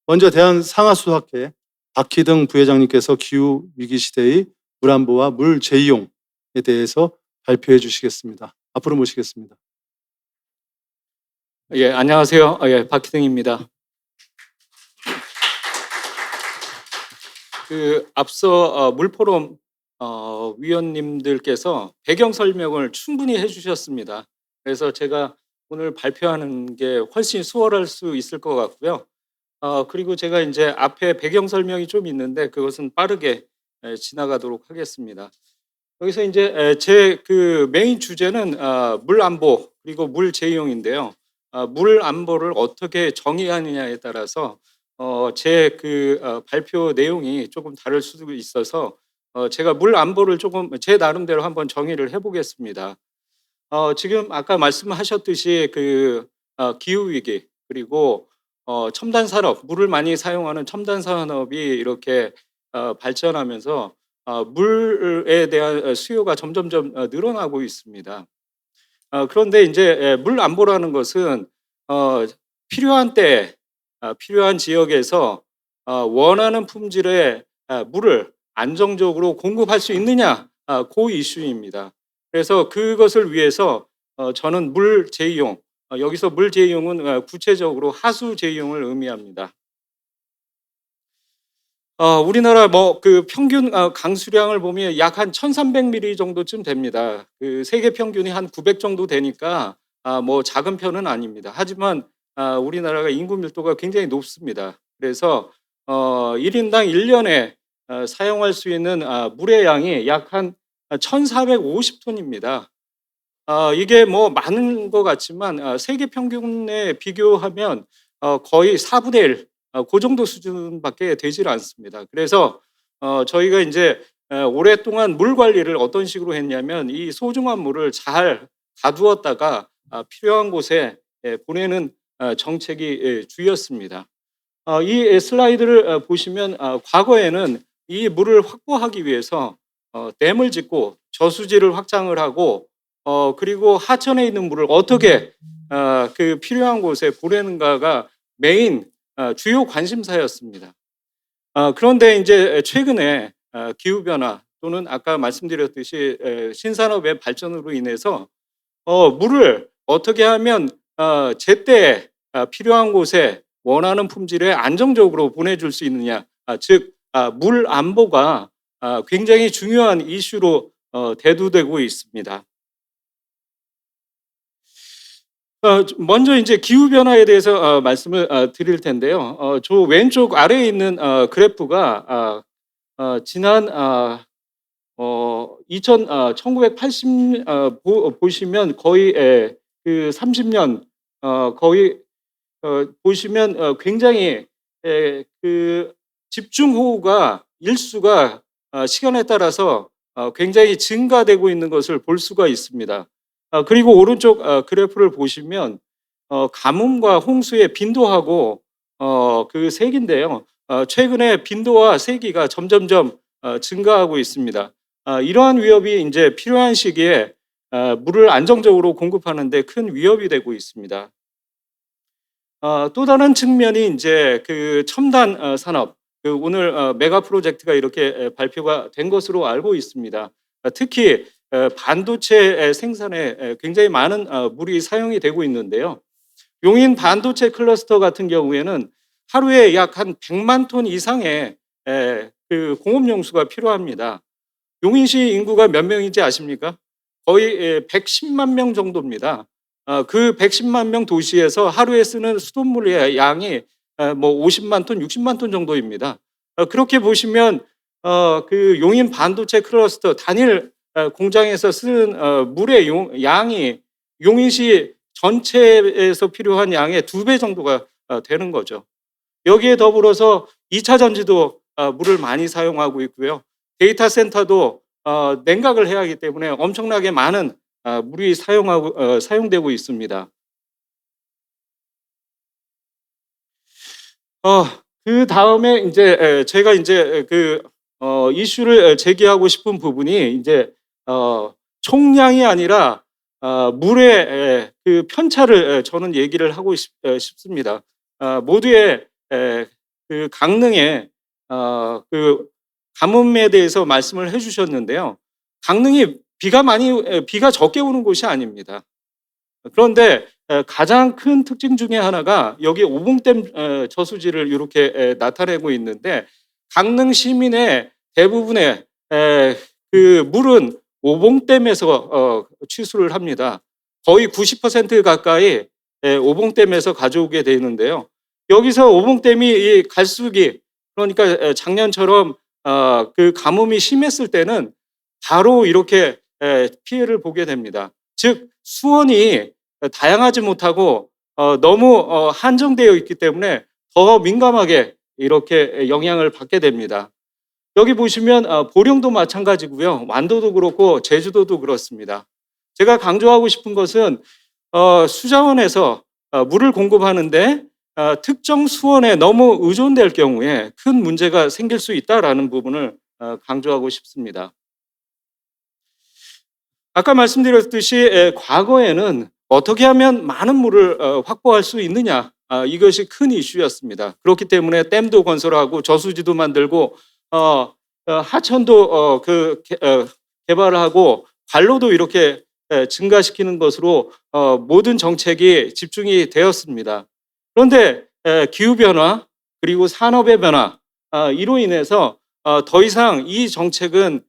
먼저 대한상하수학회 박희등 부회장님께서 기후위기 시대의 물안보와 물 재이용에 대해서 발표해 주시겠습니다. 앞으로 모시겠습니다. 예, 안녕하세요. 박희등입니다. 앞서 물포럼 위원님들께서 배경 설명을 충분히 해주셨습니다. 그래서 제가 오늘 발표하는 게 훨씬 수월할 수 있을 것 같고요. 그리고 제가 이제 앞에 배경 설명이 좀 있는데 그것은 빠르게 지나가도록 하겠습니다. 여기서 이제 제 메인 주제는 물 안보 그리고 물 재이용인데요. 물 안보를 어떻게 정의하느냐에 따라서 제 발표 내용이 조금 다를 수도 있어서 제가 물 안보를 조금 제 나름대로 한번 정의를 해보겠습니다. 지금 아까 말씀하셨듯이 기후 위기 그리고 첨단 산업, 물을 많이 사용하는 첨단 산업이 이렇게 발전하면서 물에 대한 수요가 점점점 늘어나고 있습니다. 그런데 이제 물 안보라는 것은 필요한 때, 필요한 지역에서 원하는 품질의 물을 안정적으로 공급할 수 있느냐, 그 이슈입니다. 그래서 그것을 위해서 저는 물 재이용, 여기서 물 재이용은 구체적으로 하수 재이용을 의미합니다. 우리나라 평균 강수량을 보면 약 한 1,300ml 정도쯤 됩니다. 세계 평균이 한 900 정도 되니까 작은 편은 아닙니다. 하지만 우리나라가 인구 밀도가 굉장히 높습니다. 그래서 1인당 1년에 사용할 수 있는 물의 양이 약 한 1,450톤입니다. 이게 많은 것 같지만 세계 평균에 비교하면 거의 4분의 1, 그 정도 수준밖에 되질 않습니다. 그래서 저희가 이제 오랫동안 물 관리를 어떤 식으로 했냐면 이 소중한 물을 잘 가두었다가 필요한 곳에 보내는 정책이 주였습니다. 이 슬라이드를 보시면 과거에는 이 물을 확보하기 위해서 댐을 짓고 저수지를 확장을 하고 그리고 하천에 있는 물을 어떻게 필요한 곳에 보내는가가 메인 주요 관심사였습니다. 그런데 이제 최근에 기후변화 또는 아까 말씀드렸듯이 신산업의 발전으로 인해서 물을 어떻게 하면 제때 필요한 곳에 원하는 품질에 안정적으로 보내줄 수 있느냐, 즉 물 안보가 굉장히 중요한 이슈로 대두되고 있습니다. 먼저 이제 기후 변화에 대해서 말씀을 드릴 텐데요. 저 왼쪽 아래에 있는 그래프가 지난 1980 보시면 거의 30년 거의 보시면 굉장히 집중호우가 일수가 시간에 따라서 굉장히 증가되고 있는 것을 볼 수가 있습니다. 그리고 오른쪽 그래프를 보시면 가뭄과 홍수의 빈도하고 그 세기인데요. 최근에 빈도와 세기가 점점점 증가하고 있습니다. 이러한 위협이 이제 필요한 시기에 물을 안정적으로 공급하는 데 큰 위협이 되고 있습니다. 또 다른 측면이 이제 첨단 산업, 오늘 메가 프로젝트가 이렇게 발표가 된 것으로 알고 있습니다. 특히 반도체 생산에 굉장히 많은 물이 사용이 되고 있는데요. 용인 반도체 클러스터 같은 경우에는 하루에 약 한 100만 톤 이상의 공업 용수가 필요합니다. 용인시 인구가 몇 명인지 아십니까? 거의 110만 명 정도입니다. 그 110만 명 도시에서 하루에 쓰는 수돗물의 양이 50만 톤, 60만 톤 정도입니다. 그렇게 보시면 용인 반도체 클러스터 단일 공장에서 쓰는 물의 양이 용인시 전체에서 필요한 양의 2배 정도가 되는 거죠. 여기에 더불어서 2차 전지도 물을 많이 사용하고 있고요. 데이터 센터도 냉각을 해야 하기 때문에 엄청나게 많은 물이 사용되고 있습니다. 그 다음에 이제 제가 이제 이슈를 제기하고 싶은 부분이 이제 총량이 아니라 물의 편차를 저는 얘기를 하고 싶습니다. 모두의 그 강릉에 그 가뭄에 대해서 말씀을 해주셨는데요. 강릉이 비가 적게 오는 곳이 아닙니다. 그런데 가장 큰 특징 중에 하나가 여기 오봉댐 저수지를 이렇게 나타내고 있는데, 강릉 시민의 대부분의 그 물은 오봉댐에서 취수를 합니다. 거의 90% 가까이 오봉댐에서 가져오게 되는데요. 여기서 오봉댐이 이 갈수기, 그러니까 작년처럼 그 가뭄이 심했을 때는 바로 이렇게 피해를 보게 됩니다. 즉 수원이 다양하지 못하고 너무 한정되어 있기 때문에 더 민감하게 이렇게 영향을 받게 됩니다. 여기 보시면 보령도 마찬가지고요. 완도도 그렇고 제주도도 그렇습니다. 제가 강조하고 싶은 것은 수자원에서 물을 공급하는데 특정 수원에 너무 의존될 경우에 큰 문제가 생길 수 있다라는 부분을 강조하고 싶습니다. 아까 말씀드렸듯이 과거에는 어떻게 하면 많은 물을 확보할 수 있느냐, 이것이 큰 이슈였습니다. 그렇기 때문에 댐도 건설하고 저수지도 만들고 하천도 개발을 하고 관로도 이렇게 증가시키는 것으로 모든 정책이 집중이 되었습니다. 그런데 기후변화 그리고 산업의 변화, 이로 인해서 더 이상 이 정책은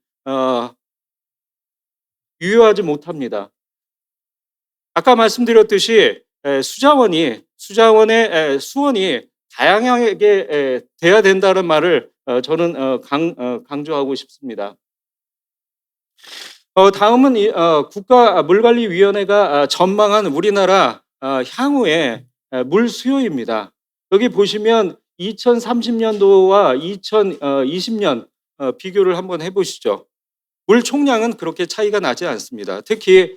유효하지 못합니다. 아까 말씀드렸듯이 수자원의 수원이 다양하게 돼야 된다는 말을 저는 강조하고 싶습니다. 다음은 국가물관리위원회가 전망한 우리나라 향후의 물 수요입니다. 여기 보시면 2030년도와 2020년 비교를 한번 해보시죠. 물 총량은 그렇게 차이가 나지 않습니다. 특히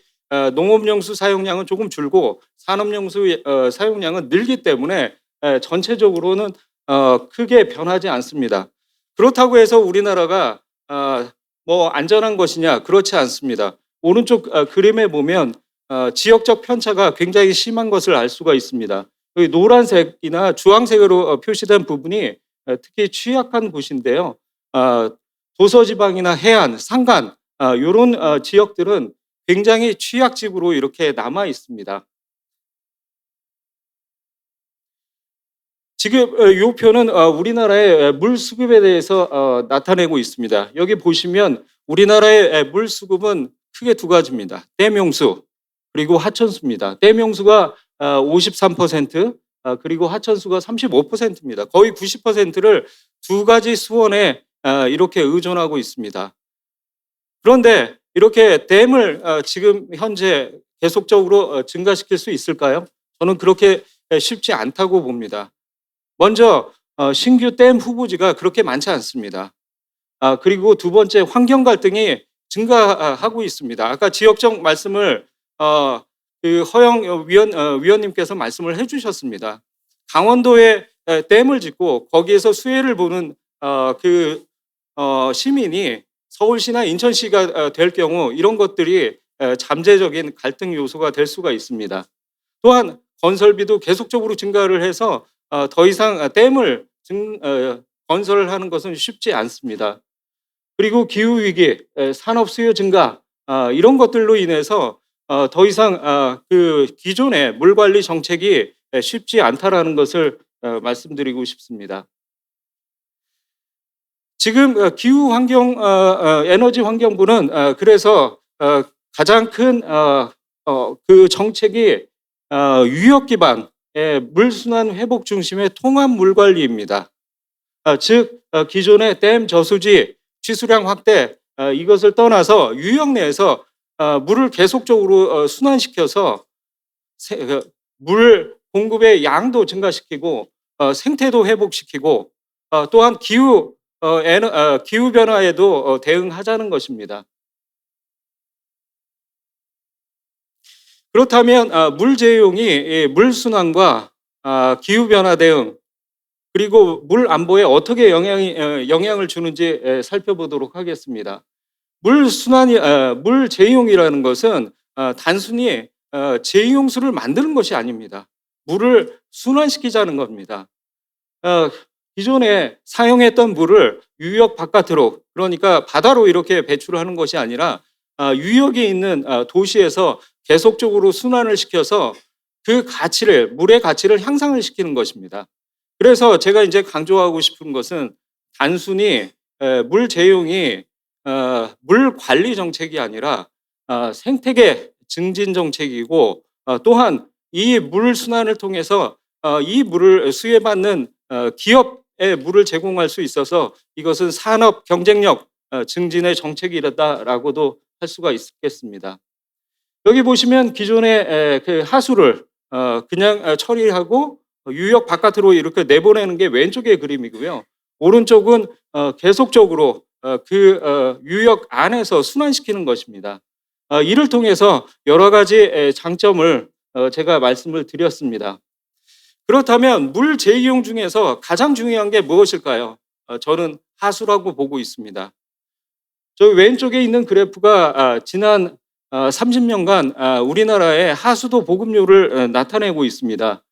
농업용수 사용량은 조금 줄고 산업용수 사용량은 늘기 때문에 전체적으로는 크게 변하지 않습니다. 그렇다고 해서 우리나라가 뭐 안전한 것이냐, 그렇지 않습니다. 오른쪽 그림에 보면 지역적 편차가 굉장히 심한 것을 알 수가 있습니다. 여기 노란색이나 주황색으로 표시된 부분이 특히 취약한 곳인데요. 도서지방이나 해안, 산간 이런 지역들은 굉장히 취약지구로 이렇게 남아 있습니다. 지금 이 표는 우리나라의 물 수급에 대해서 나타내고 있습니다. 여기 보시면 우리나라의 물 수급은 크게 두 가지입니다. 댐용수 그리고 하천수입니다. 댐용수가 53%, 그리고 하천수가 35%입니다. 거의 90%를 두 가지 수원에 이렇게 의존하고 있습니다. 그런데 이렇게 댐을 지금 현재 계속적으로 증가시킬 수 있을까요? 저는 그렇게 쉽지 않다고 봅니다. 먼저 신규 댐 후보지가 그렇게 많지 않습니다. 그리고 두 번째, 환경 갈등이 증가하고 있습니다. 아까 지역적 말씀을 그 허영 위원님께서 말씀을 해주셨습니다. 강원도에 댐을 짓고 거기에서 수혜를 보는 시민이 서울시나 인천시가 될 경우 이런 것들이 잠재적인 갈등 요소가 될 수가 있습니다. 또한 건설비도 계속적으로 증가를 해서 더 이상 댐을 건설을 하는 것은 쉽지 않습니다. 그리고 기후위기, 산업 수요 증가, 이런 것들로 인해서 더 이상 그 기존의 물관리 정책이 쉽지 않다라는 것을 말씀드리고 싶습니다. 지금 기후환경 에너지환경부는 그래서 가장 큰 그 정책이 유역 기반의 물순환 회복 중심의 통합 물관리입니다. 즉 기존의 댐 저수지 취수량 확대, 이것을 떠나서 유역 내에서 물을 계속적으로 순환시켜서 물 공급의 양도 증가시키고 생태도 회복시키고 또한 기후 변화에도 대응하자는 것입니다. 그렇다면 물 제용이 물 순환과 기후 변화 대응 그리고 물 안보에 어떻게 영향을 주는지 살펴보도록 하겠습니다. 물 제용이라는 것은 단순히 제용수를 만드는 것이 아닙니다. 물을 순환시키자는 겁니다. 기존에 사용했던 물을 유역 바깥으로, 그러니까 바다로 이렇게 배출하는 것이 아니라 유역에 있는 도시에서 계속적으로 순환을 시켜서 그 가치를, 물의 가치를 향상을 시키는 것입니다. 그래서 제가 이제 강조하고 싶은 것은 단순히 물 재용이 물 관리 정책이 아니라 생태계 증진 정책이고, 또한 이 물 순환을 통해서 이 물을 수혜받는 기업에 물을 제공할 수 있어서 이것은 산업 경쟁력 증진의 정책이다라고도 할 수가 있겠습니다. 여기 보시면 기존의 그 하수를 그냥 처리하고 유역 바깥으로 이렇게 내보내는 게 왼쪽의 그림이고요. 오른쪽은 계속적으로 그 유역 안에서 순환시키는 것입니다. 이를 통해서 여러 가지 장점을 제가 말씀을 드렸습니다. 그렇다면 물 재이용 중에서 가장 중요한 게 무엇일까요? 저는 하수라고 보고 있습니다. 저 왼쪽에 있는 그래프가 지난 30년간 우리나라의 하수도 보급률을 나타내고 있습니다.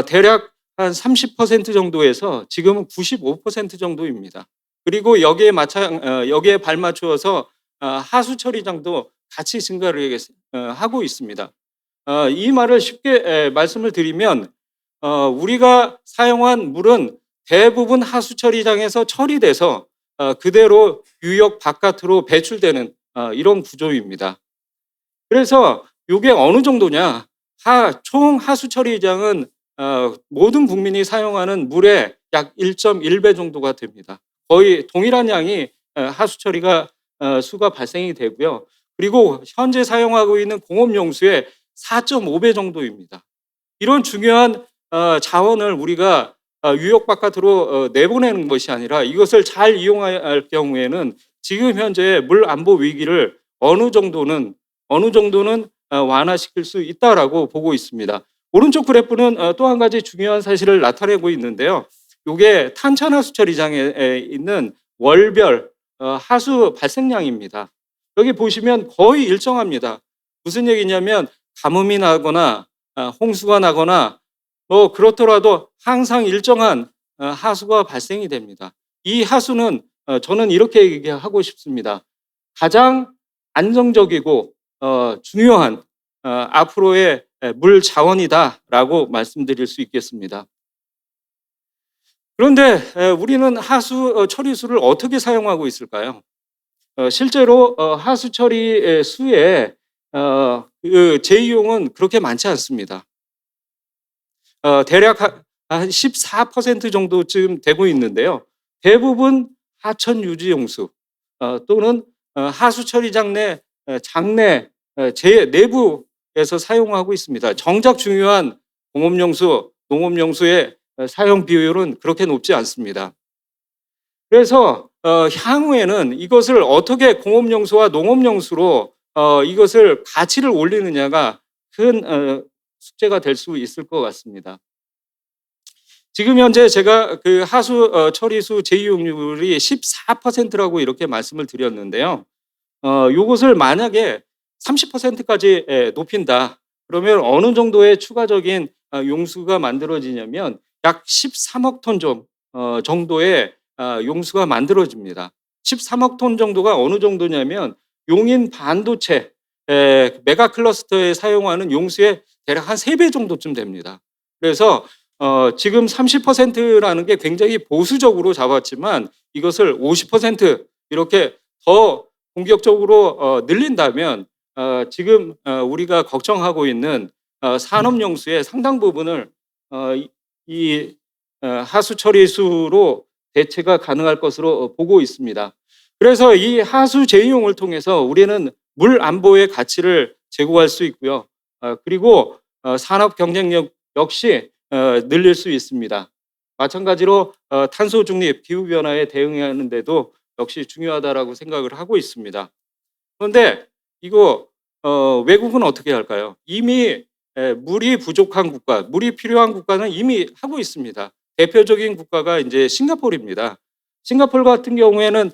대략 한 30% 정도에서 지금은 95% 정도입니다. 그리고 여기에 발맞추어서 하수 처리장도 같이 증가를 하고 있습니다. 이 말을 쉽게 말씀을 드리면 우리가 사용한 물은 대부분 하수 처리장에서 처리돼서 그대로 유역 바깥으로 배출되는 이런 구조입니다. 그래서 이게 어느 정도냐? 총 하수 처리장은 모든 국민이 사용하는 물의 약 1.1배 정도가 됩니다. 거의 동일한 양이 하수 처리가 수가 발생이 되고요. 그리고 현재 사용하고 있는 공업용수의 4.5배 정도입니다. 이런 중요한 자원을 우리가 유역 바깥으로 내보내는 것이 아니라 이것을 잘 이용할 경우에는 지금 현재 물 안보 위기를 어느 정도는 완화시킬 수 있다라고 보고 있습니다. 오른쪽 그래프는 또 한 가지 중요한 사실을 나타내고 있는데요. 이게 탄천 하수 처리장에 있는 월별 하수 발생량입니다. 여기 보시면 거의 일정합니다. 무슨 얘기냐면 가뭄이 나거나 홍수가 나거나 뭐 그렇더라도 항상 일정한 하수가 발생이 됩니다. 이 하수는 저는 이렇게 얘기하고 싶습니다. 가장 안정적이고 중요한 앞으로의 물 자원이다라고 말씀드릴 수 있겠습니다. 그런데 우리는 하수 처리수를 어떻게 사용하고 있을까요? 실제로 하수 처리 수의 그 재이용은 그렇게 많지 않습니다. 대략 한 14% 정도쯤 되고 있는데요. 대부분 하천 유지 용수 또는 하수 처리장 내 장내 내부에서 사용하고 있습니다. 정작 중요한 공업용수, 농업용수의 사용 비율은 그렇게 높지 않습니다. 그래서 향후에는 이것을 어떻게 공업용수와 농업용수로 이것을 가치를 올리느냐가 큰 숙제가 될 수 있을 것 같습니다. 지금 현재 제가 그 하수 처리수 재이용률이 14%라고 이렇게 말씀을 드렸는데요. 이것을 만약에 30%까지 높인다. 그러면 어느 정도의 추가적인 용수가 만들어지냐면 약 13억 톤 정도의 용수가 만들어집니다. 13억 톤 정도가 어느 정도냐면 용인 반도체 메가 클러스터에 사용하는 용수의 대략 한 3배 정도쯤 됩니다. 그래서 지금 30%라는 게 굉장히 보수적으로 잡았지만 이것을 50% 이렇게 더 공격적으로 늘린다면 지금 우리가 걱정하고 있는 산업용수의 상당 부분을 이 하수 처리수로 대체가 가능할 것으로 보고 있습니다. 그래서 이 하수 재이용을 통해서 우리는 물 안보의 가치를 제고할 수 있고요. 그리고 산업 경쟁력 역시 늘릴 수 있습니다. 마찬가지로 탄소 중립, 기후 변화에 대응하는 데도 역시 중요하다라고 생각을 하고 있습니다. 그런데 이거 외국은 어떻게 할까요? 이미 물이 부족한 국가, 물이 필요한 국가는 이미 하고 있습니다. 대표적인 국가가 이제 싱가포르입니다. 싱가포르 같은 경우에는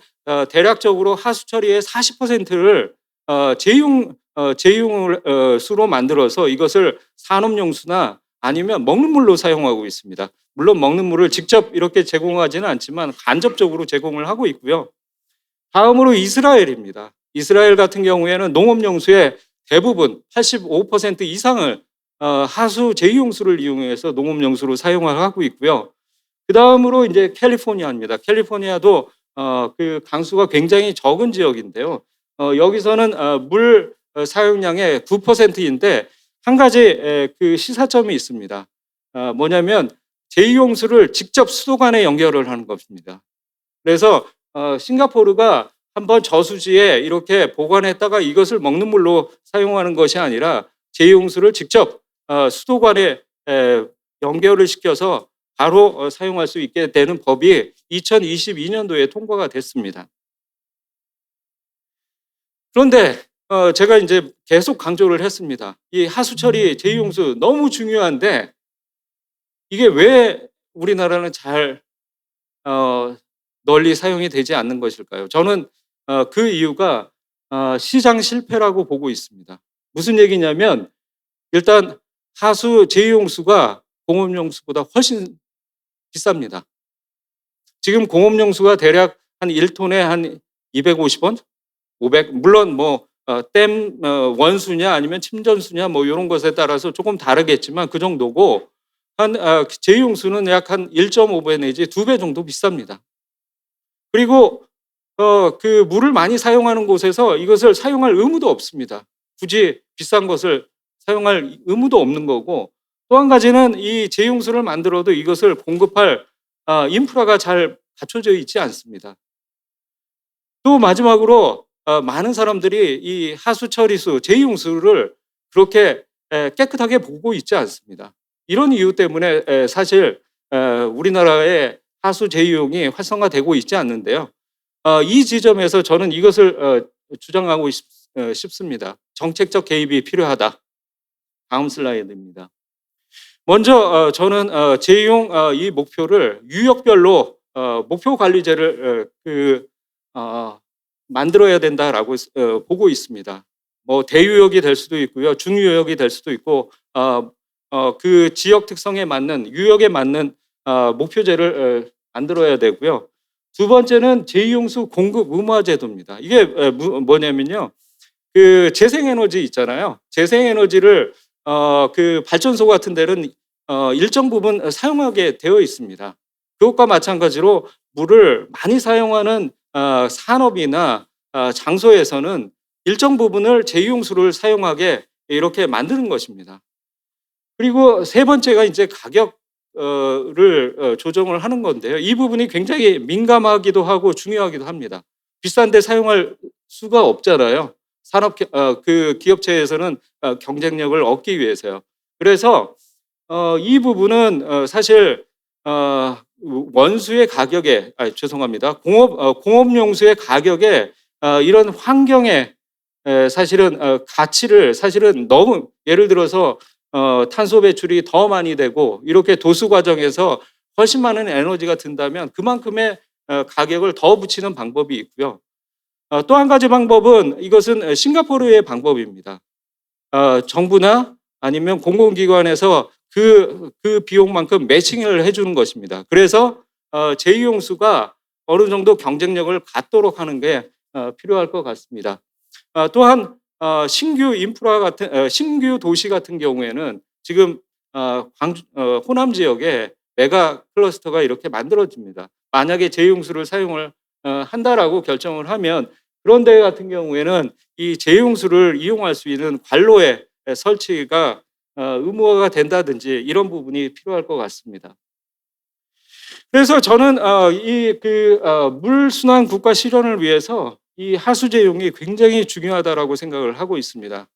대략적으로 하수 처리의 40%를 재이용을 수로 만들어서 이것을 산업용수나 아니면 먹는 물로 사용하고 있습니다. 물론 먹는 물을 직접 이렇게 제공하지는 않지만 간접적으로 제공을 하고 있고요. 다음으로 이스라엘입니다. 이스라엘 같은 경우에는 농업용수의 대부분 85% 이상을 하수 제2용수를 이용해서 농업용수로 사용을 하고 있고요. 그 다음으로 이제 캘리포니아입니다. 캘리포니아도 그 강수가 굉장히 적은 지역인데요. 여기서는 물 사용량의 9%인데 한 가지 그 시사점이 있습니다. 뭐냐면 제2용수를 직접 수도관에 연결을 하는 것입니다. 그래서 싱가포르가 한번 저수지에 이렇게 보관했다가 이것을 먹는 물로 사용하는 것이 아니라 제2용수를 직접 수도관에 연결을 시켜서 바로 사용할 수 있게 되는 법이 2022년도에 통과가 됐습니다. 그런데 제가 이제 계속 강조를 했습니다. 이 하수처리 제2용수 너무 중요한데 이게 왜 우리나라는 잘 널리 사용이 되지 않는 것일까요? 저는 그 이유가 시장 실패라고 보고 있습니다. 무슨 얘기냐면 일단 하수 제2용수가 공업용수보다 훨씬 비쌉니다. 지금 공업용수가 대략 한 1톤에 한 250원? 500? 물론 뭐 댐 원수냐 아니면 침전수냐 뭐 이런 것에 따라서 조금 다르겠지만 그 정도고 한 제2용수는 약 한 1.5배 내지 2배 정도 비쌉니다. 그리고 그 물을 많이 사용하는 곳에서 이것을 사용할 의무도 없습니다. 굳이 비싼 것을 사용할 의무도 없는 거고 또 한 가지는 이 제2용수를 만들어도 이것을 공급할 인프라가 잘 갖춰져 있지 않습니다. 또 마지막으로 많은 사람들이 이 하수처리수 제2용수를 그렇게 깨끗하게 보고 있지 않습니다. 이런 이유 때문에 사실 우리나라의 하수 제2용이 활성화되고 있지 않는데요. 이 지점에서 저는 이것을 주장하고 싶습니다. 정책적 개입이 필요하다. 다음 슬라이드입니다. 먼저 저는 제2용 이 목표를 유역별로 목표 관리제를 만들어야 된다라고 보고 있습니다. 뭐 대유역이 될 수도 있고요, 중유역이 될 수도 있고 그 지역 특성에 맞는 유역에 맞는 목표제를 만들어야 되고요. 두 번째는 제2용수 공급 의무화 제도입니다. 이게 뭐냐면요, 그 재생에너지 있잖아요. 재생에너지를 그 발전소 같은 데는 일정 부분 사용하게 되어 있습니다. 그것과 마찬가지로 물을 많이 사용하는 산업이나 장소에서는 일정 부분을 제2용수를 사용하게 이렇게 만드는 것입니다. 그리고 세 번째가 이제 가격을 조정을 하는 건데요. 이 부분이 굉장히 민감하기도 하고 중요하기도 합니다. 비싼데 사용할 수가 없잖아요. 산업 그 기업체에서는 경쟁력을 얻기 위해서요. 그래서 이 부분은 사실 원수의 가격에 죄송합니다. 공업용수의 가격에 이런 환경에 사실은 가치를 사실은 너무 예를 들어서 탄소 배출이 더 많이 되고 이렇게 도수 과정에서 훨씬 많은 에너지가 든다면 그만큼의 가격을 더 붙이는 방법이 있고요. 또 한 가지 방법은 이것은 싱가포르의 방법입니다. 정부나 아니면 공공기관에서 그 비용만큼 매칭을 해주는 것입니다. 그래서 제2용수가 어느 정도 경쟁력을 갖도록 하는 게 필요할 것 같습니다. 또한 신규 인프라 같은 신규 도시 같은 경우에는 지금 호남 지역에 메가 클러스터가 이렇게 만들어집니다. 만약에 제2용수를 사용을 한다라고 결정을 하면 그런 데 같은 경우에는 이 제2용수를 이용할 수 있는 관로의 설치가 의무화가 된다든지 이런 부분이 필요할 것 같습니다. 그래서 저는 이 물순환 국가 실현을 위해서 이 하수제용이 굉장히 중요하다라고 생각을 하고 있습니다.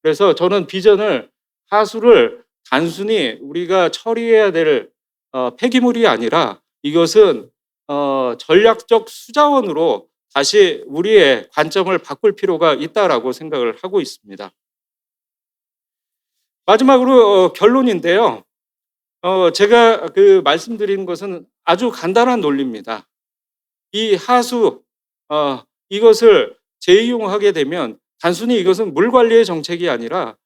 그래서 저는 비전을 하수를 단순히 우리가 처리해야 될 폐기물이 아니라 이것은 전략적 수자원으로 다시 우리의 관점을 바꿀 필요가 있다라고 생각을 하고 있습니다. 마지막으로 결론인데요. 제가 말씀드리는 것은 아주 간단한 논리입니다. 이 하수 이것을 재이용하게 되면 단순히 이것은 물 관리의 정책이 아니라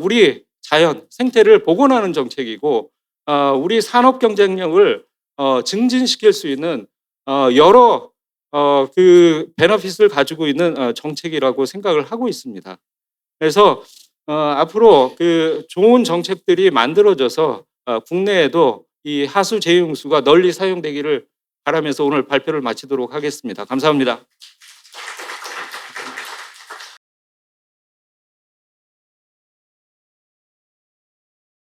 우리 자연, 생태를 복원하는 정책이고 우리 산업 경쟁력을 증진시킬 수 있는 여러 그 베너핏을 가지고 있는 정책이라고 생각을 하고 있습니다. 그래서 앞으로 그 좋은 정책들이 만들어져서 국내에도 이 하수 재용수가 널리 사용되기를 바라면서 오늘 발표를 마치도록 하겠습니다. 감사합니다.